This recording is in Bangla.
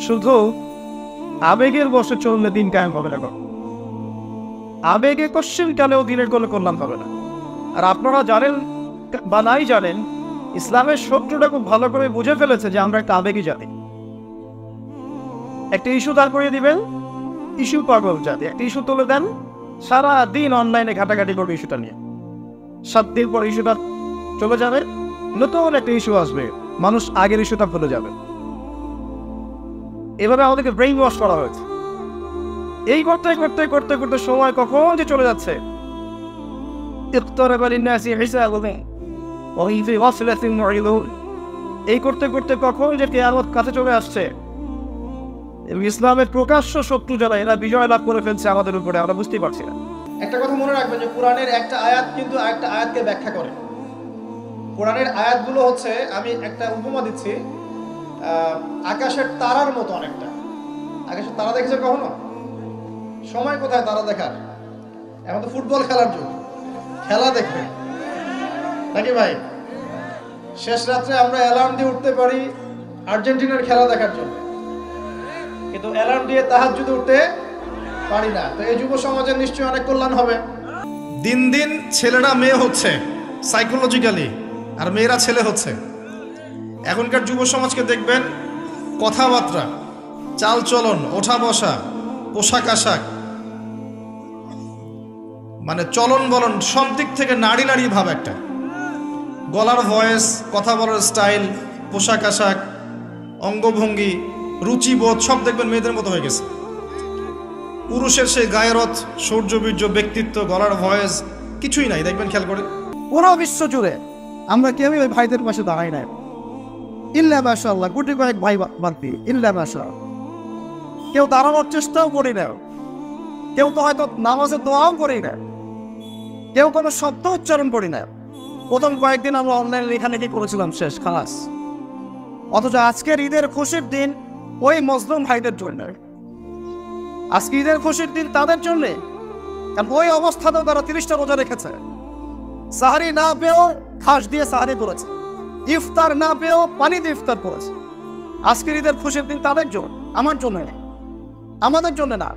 শুধু আবেগের বশে চললে দিন কায়েম হবে না। আবেগে কোশ্চেন কালেও দিনের কোনো কল্যাণ হবে না। আর আপনারা জানেন বা নাই জানেন, ইসলামের শত্রুটা খুব ভালো করে বুঝে ফেলেছে যে আমরা একটা আবেগী জাতি। একটা ইস্যু দাঁড় করিয়ে দিবেন, ইস্যু পাগল জাতি। একটা ইস্যু তুলে দেন, সারা দিন অনলাইনে ঘাটাঘাটি করবে ইস্যুটা নিয়ে। 7 দিন পর ইস্যুটা চলে যাবে, নতুন একটা ইস্যু আসবে, মানুষ আগের ইস্যুটা ভুলে যাবে। এভাবে আমাদেরকে ব্রেইন ওয়াশ করা হয়েছে। এই করতে করতে করতে করতে সময় কখন যে চলে যাচ্ছে। এই করতে করতে কখন যে কিয়ামত কাছে চলে আসছে। এবং ইসলামের প্রকাশ্য শত্রু যারা, এরা বিজয় লাভ করে ফেলছে আমাদের উপরে, আমরা বুঝতেই পারছি না। একটা কথা মনে রাখবেন যে কোরআনের একটা আয়াত কিন্তু আরেকটা আয়াতকে ব্যাখ্যা করে। কোরআনের আয়াতগুলো হচ্ছে, আমি একটা উপমা দিচ্ছি, আকাশের তারার মতো অনেকটা। আকাশের তারা দেখেছে কখনো? সময় কোথায় তারা দেখার? এখন তো ফুটবল খেলার যুগ, খেলা দেখবে নাকি ভাই? শেষ রাত্রে আমরা অ্যালার্ম দিয়ে উঠতে পারি আর্জেন্টিনার খেলা দেখার জন্য, কিন্তু অ্যালার্ম দিয়ে তাহাজ্জুদে উঠতে পারি না। তো এই যুব সমাজের নিশ্চয়ই অনেক কল্যাণ হবে। দিন দিন ছেলেরা মেয়ে হচ্ছে সাইকোলজিক্যালি, আর মেয়েরা ছেলে হচ্ছে। এখনকার যুব সমাজকে দেখবেন, কথাবার্তা, চালচলন, ওঠা বসা, পোশাক আশাক, মানে চলন বলন সব দিক থেকে নারী নারী ভাব একটা। গলার ভয়েস, কথা বলার স্টাইল, পোশাক আশাক, অঙ্গভঙ্গি, রুচিবোধ সব দেখবেন মেয়েদের মতো হয়ে গেছে। পুরুষের সেই গায়রত, শৌর্যবীর্য, ব্যক্তিত্ব, গলার ভয়েস কিছুই নাই, দেখবেন খেয়াল করে। পুরো বিশ্ব জুড়ে আমরা কেউই ওই ভাইদের পাশে দাঁড়াই নাই, ইল্লা মাশাআল্লাহ, গুটি কয়েক ভাই বাদ, ইল্লা মাশাআল্লাহ। কেউ দাঁড়ানোর চেষ্টাও করি না, কেউ তো হয়তো নামাজের দোয়াও করি না, কেউ কোনো শব্দ উচ্চারণ করি না। প্রথম কয়েকদিন আমরা অনলাইনে লেখালেখি করেছিলাম, শেষ খালাস। অথচ আজকের ঈদের খুশির দিন ওই মজলুম ভাইদের জন্য। আজকে ঈদের খুশির দিন তাদের জন্যে, কারণ ওই অবস্থাতেও তারা 30টা রোজা রেখেছে। সাহারি না পেয়েও ঘাস দিয়ে সাহারি করেছে, ইফতার না পেয়েও পানি দিয়ে ইফতার করেছে। আজকের ঈদের খুশির দিন তাদের জন্য, আমার জন্য না, আমাদের জন্য না।